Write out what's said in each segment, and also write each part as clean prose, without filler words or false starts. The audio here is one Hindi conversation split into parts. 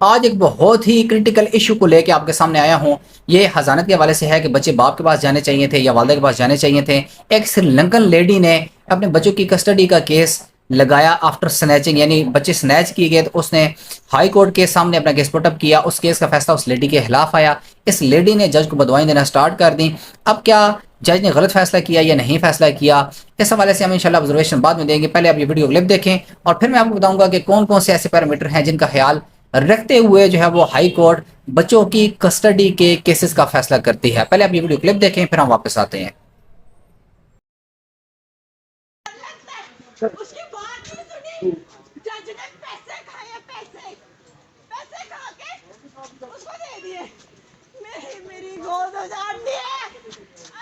आज एक बहुत ही क्रिटिकल इशू को लेकर आपके सामने आया हूँ। ये हज़ानत के हवाले से है कि बच्चे बाप के पास जाने चाहिए थे या वालिदा के पास जाने चाहिए थे। एक श्रीलंकन लेडी ने अपने बच्चों की कस्टडी का केस लगाया आफ्टर स्नैचिंग, यानी बच्चे स्नैच किए गए तो उसने हाई कोर्ट के सामने अपना केस पुटअप किया। उस केस का फैसला उस लेडी के खिलाफ आया। इस लेडी ने जज को बदवाएं देना स्टार्ट कर दी। अब क्या जज ने गलत फैसला किया या नहीं फैसला किया, इस हवाले से हम इंशाल्लाह ऑब्जर्वेशन बाद में देंगे। पहले आप ये वीडियो क्लिप देखें और फिर मैं आपको बताऊंगा कि कौन कौन से ऐसे पैरामीटर हैं जिनका ख्याल रखते हुए जो है वो हाई कोर्ट बच्चों की कस्टडी के केसेस का फैसला करती है। पहले आप ये वीडियो क्लिप देखें, फिर हम वापस आते हैं। उसकी बात नहीं सुनी। जज ने पैसे खाए, पैसे खा के उसको दे दिए। मेरी गोद उजाड़नी है।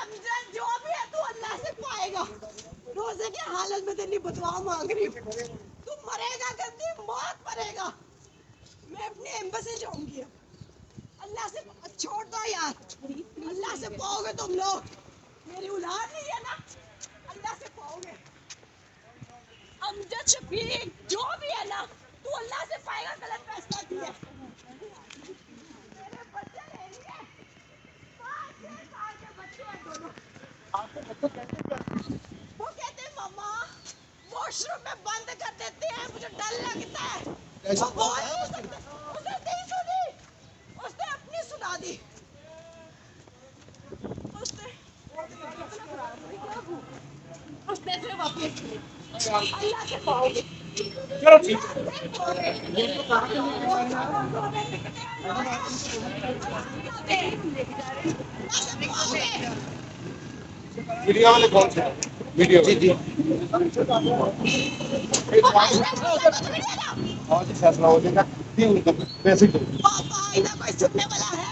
अब जज जो भी है तू अल्लाह से पाएगा। रोजे की हालत में तेरी बदुआ मांग रही हूँ। तू मरेगा, गंदी मौत मरेगा। मैं अपनी एम्बेसी जाऊंगी। अल्लाह से छोड़ दो यार, अल्लाह से पाओगे तुम लोग। मेरी औलाद नहीं है ना, अल्लाह से पाओगे। अमजद शफीक जो भी है ना, तू अल्लाह से पाएगा। गलत फैसला किया। मेरे बच्चे ले लिए। 5-6 साल के बच्चे हैं दोनों। वो कहते हैं मम्मा वॉशरूम में बंद कर देते हैं, मुझे डर लगता है। वो बोल नहीं सकते। उसने नहीं सुनी, उसने अपनी सुना दी। उसने सिर्फ अपनी सुनी। अल्लाह से पाओगे। चलो ठीक मीडिया वाले कौन से वीडियो जी जी हाँ जी फैसला हो जाएगा। उनको पैसे दो पापा इधर कोई सुनने वाला है?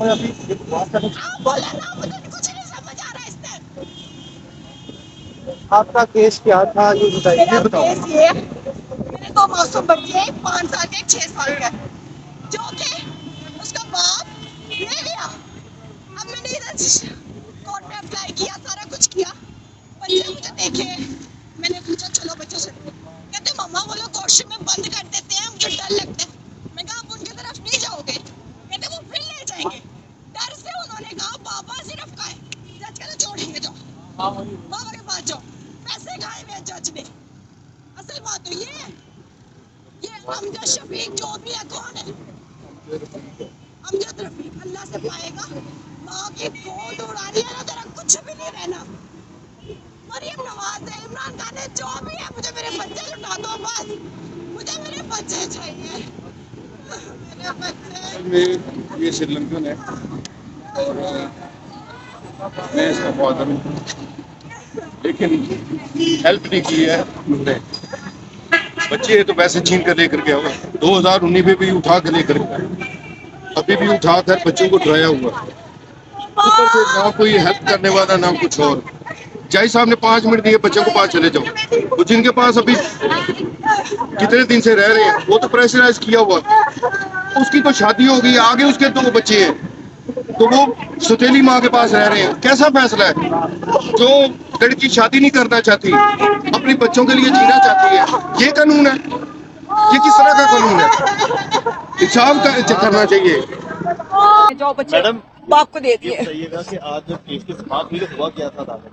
मैं अभी बात कर आप बोले ना, मुझे कुछ नहीं समझ आ रहा इससे। आपका केस क्या था ये बताइए। मेरा बताओ केस ये, मेरे 2 मासूम बच्चे 5 साल के 6 साल के, जो कि उसका बाप ले गया। अब मैंने इधर कोर्ट में अप्लाई किया, सारा कुछ किया। बच्चे मुझे देखे, मैंने पूछा चलो बच्चों से, कहते मम्मा वो लोग वॉशरूम में बंद कर देते हैं, मुझे डर लगता है। मैं कहा आप उनकी तरफ नहीं जाओगे, कहते वो फिर ले जाएंगे। डर से उन्होंने कहा बाबा सिर्फ खाए। जज कहते छोड़ेंगे, जाओ बाबा के पास जाओ। पैसे खाए हुए जज ने। असल बात तो ये अमजद शफीक जो भी है, कौन है? अमजद रफीक। अल्लाह से पाएगा। माँ की गोद उड़ानी है ना, तेरा कुछ भी नहीं रहना। मरियम नवाज है, इमरान खान है, जो भी है, मुझे मेरे बच्चे लुटा दो बस। मुझे मेरे बच्चे चाहिए, मेरे बच्चे। ये श्रीलंकन है और मैं इसका फादर हूँ, लेकिन हेल्प नहीं की है उसने। बच्चे तो वैसे छीन कर लेकर गया हुआ 2019 में भी उठा कर लेकर गया, अभी भी उठा कर बच्चों को डराया हुआ। ऊपर से ना कोई हेल्प करने वाला ना कुछ और। जज साहब ने 5 मिनट दिए, बच्चों को पास चले जाओ। वो जिनके पास अभी कितने दिन से रह रहे हैं वो तो प्रेशराइज किया हुआ। उसकी तो शादी हो गई, आगे उसके 2 बच्चे हैं, तो वो सौतेली माँ के पास रह रहे हैं। कैसा फैसला है? जो लड़की शादी नहीं करना चाहती, अपने बच्चों के लिए जीना चाहती है, ये कानून है? ये किस तरह का कानून है? इंसाफ करना चाहिए। जो बच्चे मैडम बाप को दे दिए। बताइएगा कि आज जब केस की समाप्त हुई तो हुआ क्या था दादा?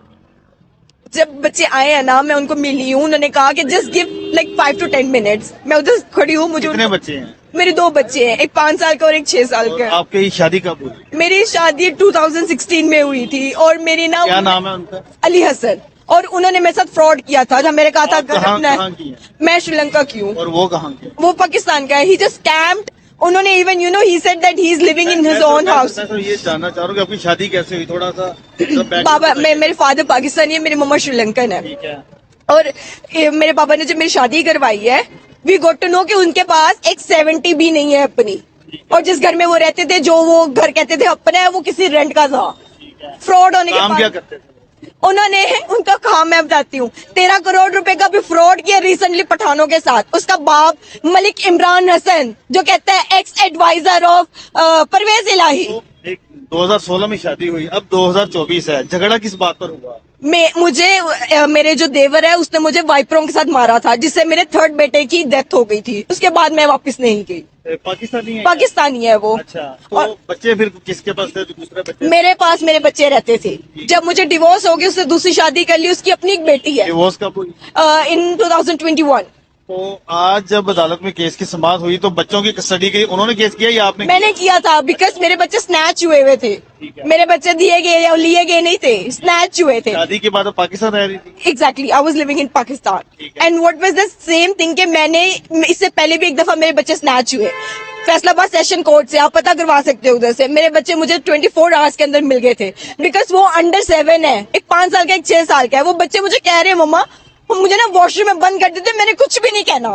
जब बच्चे आए हैं ना, मैं उनको मिली हूँ। उन्होंने कहा कि just give like 5 to 10 minutes। मैं उधर खड़ी हूँ। मुझे कितने बच्चे हैं? मेरे 2 बच्चे हैं, एक 5 साल का और एक 6 साल और का। आपकी शादी कब हुई? मेरी शादी 2016 में हुई थी और मेरी ना क्या नाम है उनका? अली हसन। और उन्होंने मेरे साथ फ्रॉड किया था जब मैंने कहा था कहाँ की है? मैं श्रीलंका की हूँ। और वो कहाँ की? वो पाकिस्तान का है। ही जस्ट स्कैम्ड। उन्होंने even he said that he is living in his own house. मैं तो ये जानना चाह रहा हूँ कि आपकी शादी कैसे हुई, थोड़ा सा बाबा मेरे फादर पाकिस्तानी है, मेरी मम्मा श्रीलंकन है। ठीक है। और मेरे पापा ने जब मेरी शादी करवाई है, वी गॉट टू नो कि उनके पास एक 70 भी नहीं है अपनी। और जिस घर में वो रहते थे, जो वो घर कहते थे अपना है, वो किसी रेंट का था। फ्रॉड होने के काम क्या बाद करते थे? उन्होंने उनका काम मैं बताती हूँ। 13 करोड़ रुपए का भी फ्रॉड किया रिसेंटली पठानों के साथ। उसका बाप मलिक इमरान हसन, जो कहता है एक्स एडवाइजर ऑफ परवेज इलाही। तो एक 2016 में शादी हुई, अब 2024 है, झगड़ा किस बात पर हुआ? मेरे जो देवर है उसने मुझे वाइपरों के साथ मारा था, जिससे मेरे थर्ड बेटे की डेथ हो गई थी। उसके बाद मैं वापस नहीं गई। पाकिस्तानी है? पाकिस्तानी है वो। अच्छा, तो और बच्चे फिर किसके पास थे? दूसरे बच्चे मेरे पास मेरे बच्चे रहते थे। जब मुझे डिवोर्स हो गया, उससे दूसरी शादी कर ली। उसकी अपनी एक बेटी है। डिवोर्स कब हुई? इन 2021। तो आज जब अदालत में केस की समाअत हुई तो बच्चों की कस्टडी की उन्होंने केस किया या आपने? मैंने किया था, बिकॉज मेरे बच्चे स्नैच हुए हुए थे। ठीक है। मेरे बच्चे दिए गए या लिए गए नहीं थे, स्नैच हुए थे। शादी के बाद आप पाकिस्तान रह रही थी? Exactly, I was living in Pakistan. ठीक है। And what was the same thing कि मैंने इससे पहले भी एक दफा मेरे बच्चे स्नैच हुए फैसलाबाद सेशन कोर्ट से। आप पता करवा सकते हो उधर से। मेरे बच्चे मुझे 24 आवर्स के अंदर मिल गए थे, बिकॉज वो अंडर 7 है। एक 5 साल का, एक 6 साल का है। वो बच्चे मुझे कह रहे हैं मम्मा मुझे ना वॉशरूम में बंद कर देते। मैंने कुछ भी नहीं कहना,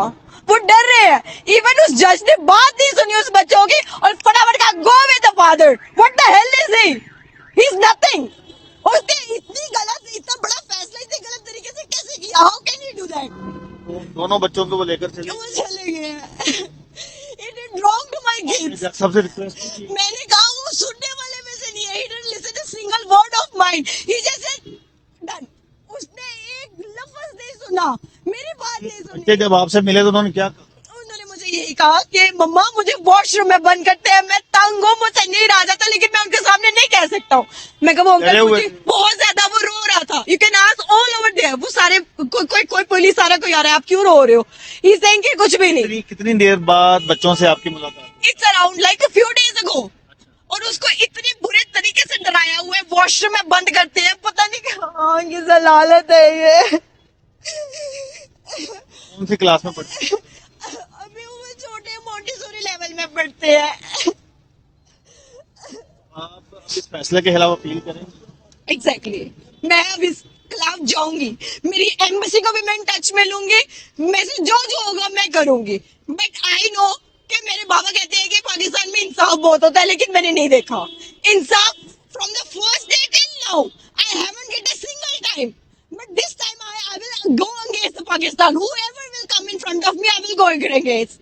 वो डर रहे हैं। इवन उस जज ने बात नहीं सुनी उस बच्चों की और फटाफट कहा go with the father. What the hell is he is nothing. उसने इतनी गलत, इतना बड़ा फैसला इतने गलत तरीके से कैसे किया? How can you do that? तो दोनों बच्चों को वो लेकर चले? वो चले गए। It is wrong to my kids. सबसे रिक्वेस्ट की मैंने कहा वो सुनने वाले में से नहीं है। He didn't listen a single word of mine. He just said done. उसने एक लफ्ज नहीं सुना, मेरी बात नहीं सुनी। बच्चे जब आपसे मिले तो उन्होंने क्या कहा? उन्होंने मुझे यही कहा कि मम्मा मुझे वॉशरूम में बंद करते हैं, मैं तंग हूँ, मुझसे नहीं रहा जाता, लेकिन मैं उनके सामने नहीं कह सकता हूँ। मैं कहा वो डरे अंकल हुए? मुझे बहुत ज्यादा वो रो रहा था। You can ask all over there. वो सारे कोई पुलिस सारा कोई आ रहा है, आप क्यों रो रहे हो? ही सेइंग कि कुछ भी नहीं। कितनी देर बाद बच्चों से आपकी मुलाकात? It's around like a few days ago. और उसको इतने बुरे तरीके से डराया हुआ है, वॉशरूम में बंद करते हैं, पता नहीं क्या ये जलालत है ये। कौन सी क्लास में पढ़ते? अभी वो छोटे मोंटेसोरी लेवल में पढ़ते हैं। आप इस फैसले के खिलाफ अपील करेंगे? एग्जैक्टली मैं अब इस खिलाफ जाऊंगी। मेरी एम्बेसी को भी मैं टच में लूंगी। मैं से जो जो होगा मैं करूंगी। बट आई नो कि मेरे बाबा कहते हैं कि पाकिस्तान में इंसाफ बहुत होता है, लेकिन मैंने नहीं देखा इंसाफ from the first day till now. I haven't get a single time, but this time I will go against Pakistan. whoever will come in front of me, I will go against,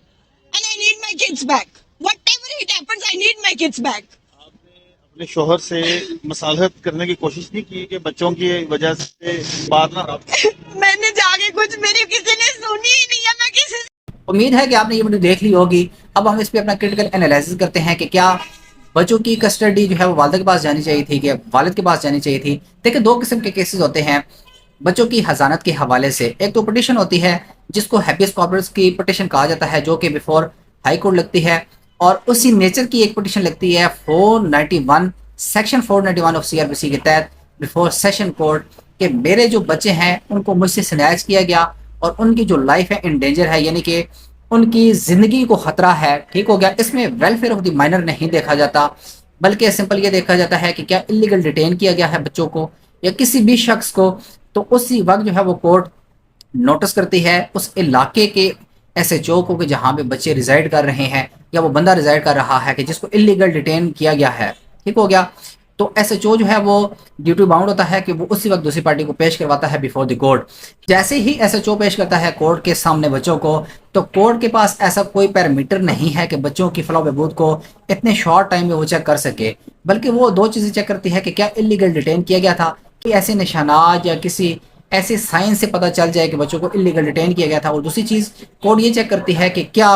and I need my kids back. Whatever it happens, I need my kids back. अपने शोहर से मसालहत करने की कोशिश नहीं की कि बच्चों की वजह से बात ना हो? मैंने जाके कुछ, मेरी किसी ने सुनी ही नहीं है। मैं किसी से उम्मीद है कि आपने ये वीडियो देख ली होगी। अब हम इस पे अपना क्रिटिकल एनालिसिस करते हैं कि क्या बच्चों की कस्टडी जो है वो वालिद के पास जानी चाहिए थी कि वालिद के पास जानी चाहिए थी। देखिए, दो किस्म के केसेस होते हैं बच्चों की हजानत के हवाले से। एक तो पिटिशन होती है जिसको हैबियस कॉर्पस की पिटिशन कहा जाता है, जो कि बिफोर हाई कोर्ट लगती है, और उसी नेचर की एक पिटिशन लगती है 491 सेक्शन 491 ऑफ सीआरपीसी के तहत बिफोर सेशन कोर्ट कि मेरे जो बच्चे हैं उनको मुझसे स्नैच किया गया और उनकी जो लाइफ है इन डेंजर है, यानी कि उनकी जिंदगी को खतरा है। ठीक हो गया। इसमें वेलफेयर ऑफ द माइनर नहीं देखा जाता, बल्कि सिंपल ये देखा जाता है कि क्या इलीगल डिटेन किया गया है बच्चों को या किसी भी शख्स को। तो उसी वक्त जो है वो कोर्ट नोटिस करती है उस इलाके के एसएचओ को कि जहाँ पे बच्चे रिजाइड कर रहे हैं या वो बंदा रिजाइड कर रहा है कि जिसको इलीगल डिटेन किया गया है। ठीक हो गया। तो एसएचओ जो है वो ड्यूटी बाउंड होता है कि वो उसी वक्त दूसरी पार्टी को पेश करवाता है बिफोर द कोर्ट। जैसे ही एसएचओ पेश करता है कोर्ट के सामने बच्चों को, तो कोर्ट के पास ऐसा कोई पैरामीटर नहीं है कि बच्चों की फलाह बहबूद को इतने शॉर्ट टाइम में वो चेक कर सके, बल्कि वो दो चीज़ें चेक करती है कि क्या इलीगल डिटेन किया गया था, कि ऐसे निशानात या किसी ऐसे साइन से पता चल जाए कि बच्चों को इलीगल डिटेन किया गया था। और दूसरी चीज़ कोर्ट ये चेक करती है कि क्या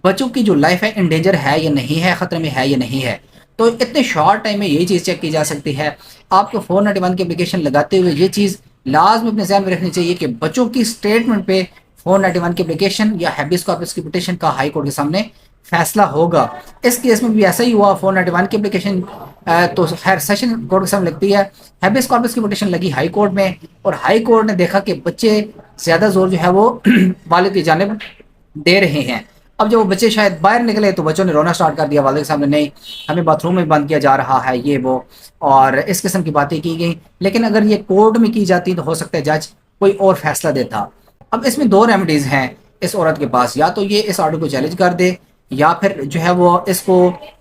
बच्चों की जो लाइफ है इन डेंजर है या नहीं है, खतरे में है या नहीं है। तो इतने शॉर्ट टाइम में यही चीज़ चेक की जा सकती है। आपको 491 की एप्लीकेशन लगाते हुए ये चीज़ लाजमी अपने ध्यान में रखनी चाहिए कि बच्चों की स्टेटमेंट पे 491 की एप्लीकेशन या हैबियस कॉर्पस की पिटीशन का हाई कोर्ट के सामने फैसला होगा। इस केस में भी ऐसा ही हुआ। 491 की एप्लीकेशन तो खैर सेशन कोर्ट के सामने लगती है, हैबियस कॉर्पस की पिटीशन लगी हाई कोर्ट में, और हाई कोर्ट ने देखा कि बच्चे ज़्यादा जोर जो है वो वालिद की जानिब दे रहे हैं। अब जब वो बच्चे शायद बाहर निकले तो बच्चों ने रोना स्टार्ट कर दिया वालिद के सामने, नहीं हमें बाथरूम में बंद किया जा रहा है, ये वो, और इस किस्म की बातें की गई। लेकिन अगर ये कोर्ट में की जाती तो हो सकता है जज कोई और फैसला देता। अब इसमें दो रेमेडीज़ हैं इस औरत के पास, या तो ये इस ऑर्डर को चैलेंज कर दे या फिर जो है वो इसको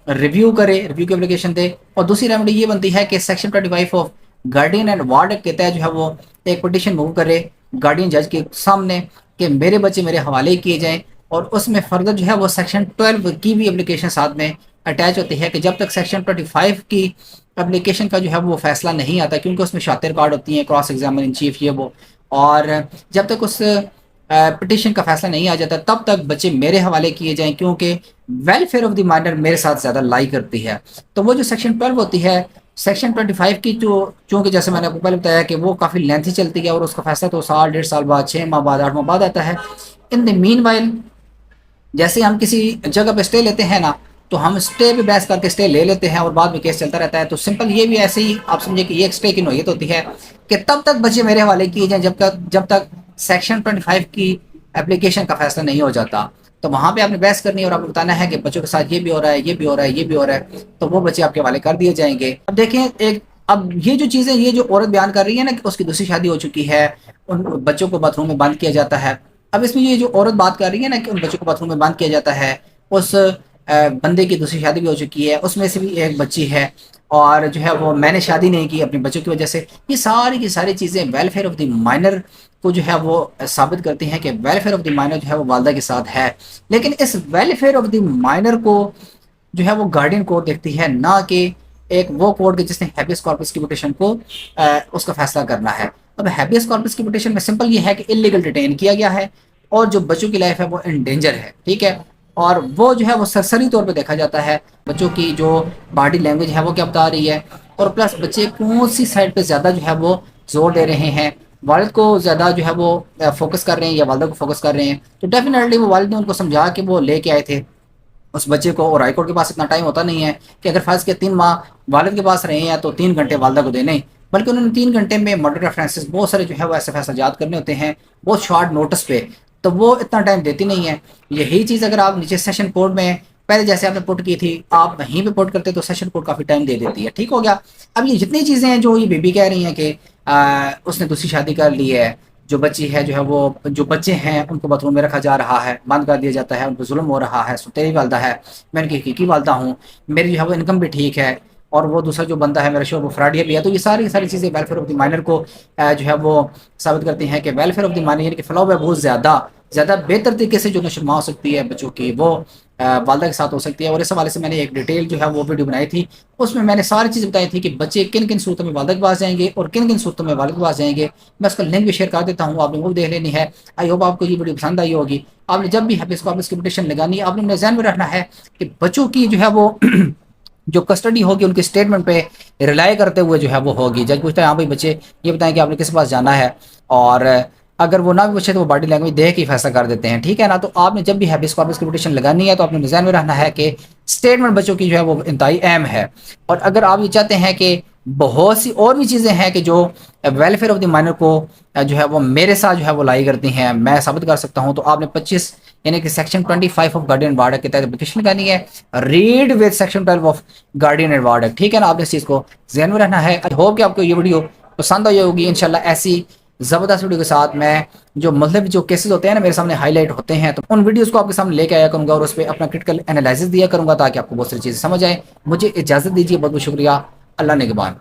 रिव्यू करे, रिव्यू की एप्लीकेशन दे। और दूसरी रेमेडी ये बनती है कि section 25 of guardian and ward के तहत जो है वो एक पिटीशन मूव करे गार्डियन जज के सामने कि मेरे बच्चे मेरे हवाले किए जाएं, और उसमें फर्दर जो है वो सेक्शन 12 की भी एप्लीकेशन साथ में अटैच होती है कि जब तक सेक्शन 25 की एप्लीकेशन का जो है वो फैसला नहीं आता, क्योंकि उसमें शातिर कार्ड होती हैं, क्रॉस एग्जामिनर इन चीफ ये वो, और जब तक उस पिटिशन का फैसला नहीं आ जाता तब तक बच्चे मेरे हवाले किए जाएं, क्योंकि वेलफेयर ऑफ द माइनर मेरे साथ ज़्यादा लाई करती है। तो वो जो सेक्शन 12 होती है, सेक्शन 25 की जो, चूँकि जैसे मैंने आपको पहले बताया कि वो काफ़ी लेंथी चलती है और उसका फैसला तो साल 1.5 साल बाद, 6 माह बाद, 8 माह बाद आता है। इन द मीन वाइल जैसे हम किसी जगह पे स्टे लेते हैं ना, तो हम स्टे पे बहस करके स्टे ले लेते हैं और बाद में केस चलता रहता है। तो सिंपल ये भी ऐसे ही आप समझे कि ये एक स्टे की नोयत होती है कि तब तक बच्चे मेरे हवाले किए जाएं जब तक सेक्शन 25 की एप्लीकेशन का फैसला नहीं हो जाता। तो वहाँ पे आपने बहस करनी है और आपको बताना है कि बच्चों के साथ ये भी हो रहा है, ये भी हो रहा है, ये भी हो रहा है, तो वो बच्चे आपके हवाले कर दिए जाएंगे। अब देखें एक, अब ये जो चीज़ें, ये जो औरत बयान कर रही है ना कि उसकी दूसरी शादी हो चुकी है, उन बच्चों को बाथरूम में बंद किया जाता है। अब इसमें ये जो औरत बात कर रही है ना कि उन बच्चों को बाथरूम में बंद किया जाता है, उस बंदे की दूसरी शादी भी हो चुकी है, उसमें से भी एक बच्ची है, और जो है वो मैंने शादी नहीं की अपने बच्चों की वजह से। ये सारी की सारी चीज़ें वेलफेयर ऑफ द माइनर को जो है वो साबित करती हैं कि वेलफेयर ऑफ द माइनर जो है वो वालदा के साथ है। लेकिन इस वेलफेयर ऑफ द माइनर को जो है वो गार्डियन कोर्ट देखती है, ना कि एक वो कोर्ट के जिसने हैबियस कॉर्पस की पिटीशन को उसका फैसला करना है। अब हैबियस कॉर्पस की पिटीशन में सिंपल ये है कि इलीगल डिटेन किया गया है और जो बच्चों की लाइफ है वो इन डेंजर है, ठीक है। और वो जो है वो सरसरी तौर पे देखा जाता है, बच्चों की जो बॉडी लैंग्वेज है वो क्या बता रही है, और प्लस बच्चे कौन सी साइड पे ज़्यादा जो है वो जोर दे रहे हैं, वालिद को ज़्यादा जो है वो फोकस कर रहे हैं या वालदा को फोकस कर रहे हैं। तो डेफिनेटली वो वालिद ने उनको समझा के वो लेके आए थे उस बच्चे को, और हाईकोर्ट के पास इतना टाइम होता नहीं है कि अगर फर्ज के 3 माह वालिद के पास रहे हैं तो 3 घंटे वालदा को देने, बल्कि उन्होंने 3 घंटे में मर्डर रेफरेंसेस बहुत सारे जो है वो ऐसे फैसला करने होते हैं बहुत शॉर्ट नोटिस पे, तो वो इतना टाइम देती नहीं है। यही चीज़ अगर आप नीचे सेशन कोर्ट में पहले जैसे आपने पुट की थी, आप वहीं पे पुट करते तो सेशन कोर्ट काफ़ी टाइम दे देती है, ठीक हो गया। अब ये जितनी चीज़ें हैं जो ये बेबी कह रही हैं कि उसने दूसरी शादी कर ली है, जो बच्ची है जो है वो, जो बच्चे हैं उनको बाथरूम में रखा जा रहा है, बंद कर दिया जाता है, उनको जुल्म हो रहा है, सो तेरी वालदा है, मैं उनकी हकीकी वालदा हूँ, मेरी जो है वो इनकम भी ठीक है, और वो दूसरा जो बंदा है मेरा शोर वो फ्रॉडिया भी है। तो ये सारी की सारी चीज़ें वेलफेयर ऑफ द माइनर को जो है वो साबित करती हैं कि वेलफेयर ऑफ द माइनर यानी कि फ्लॉ है बहुत ज़्यादा बेहतर तरीके से जो नशुमा हो सकती है बच्चों की, वो वालदा के साथ हो सकती है। और इस हवाले से मैंने एक डिटेल जो है वो वीडियो बनाई थी, उसमें मैंने सारी चीज़ बताई थी कि बच्चे किन किन सूरतों में वालदा के पास जाएंगे और किन किन सूरतों में वालिद के पास जाएंगे। मैं उसका लिंक भी शेयर कर देता हूँ, आपने वो भी देख लेनी है। आई होप आपको ये वीडियो पसंद आई होगी। आपने जब भी हैबियस कॉर्पस की पिटीशन लगानी है, आपने अपने ध्यान में रखना है कि बच्चों की जो है वो जो कस्टडी होगी उनके स्टेटमेंट पे रिलाई करते हुए जो है वो होगी। जज पूछता है हाँ भाई बच्चे ये बताएं कि आपने किस पास जाना है, और अगर वो ना भी पूछे तो वो बॉडी लैंग्वेज देख के फैसला कर देते हैं, ठीक है ना। तो आपने जब भी हैबियस कॉर्पस की पिटीशन लगानी है तो आपने ध्यान में रखना है कि स्टेटमेंट बच्चों की जो है वो इंतहाई अहम है। और अगर आप ये चाहते हैं कि बहुत सी और भी चीज़ें हैं कि जो वेलफेयर ऑफ द माइनर को जो है वो मेरे साथ जो है वो लाई करती हैं, मैं साबित कर सकता हूँ, तो आपने 25 यानी कि section 25 of guardian ward act के तहत एप्लीकेशन करनी है, read with section 12 of guardian and ward act, ठीक है ना। आपने इस चीज़ को ध्यान में रखना है। आई होप कि आपको ये वीडियो पसंद आई होगी। इंशाल्लाह ऐसी ज़बरदस्त वीडियो के साथ मैं जो मतलब जो केसेस होते हैं ना मेरे सामने हाईलाइट होते हैं, तो उन वीडियोस को आपके सामने लेके आया करूँगा और उस पर अपना क्रिटिकल एनालिसिस दिया करूँगा ताकि आपको बहुत सारी चीज़ें समझ आए। मुझे इजाज़त दीजिए, बहुत बहुत शुक्रिया। अल्लाह निगहबान।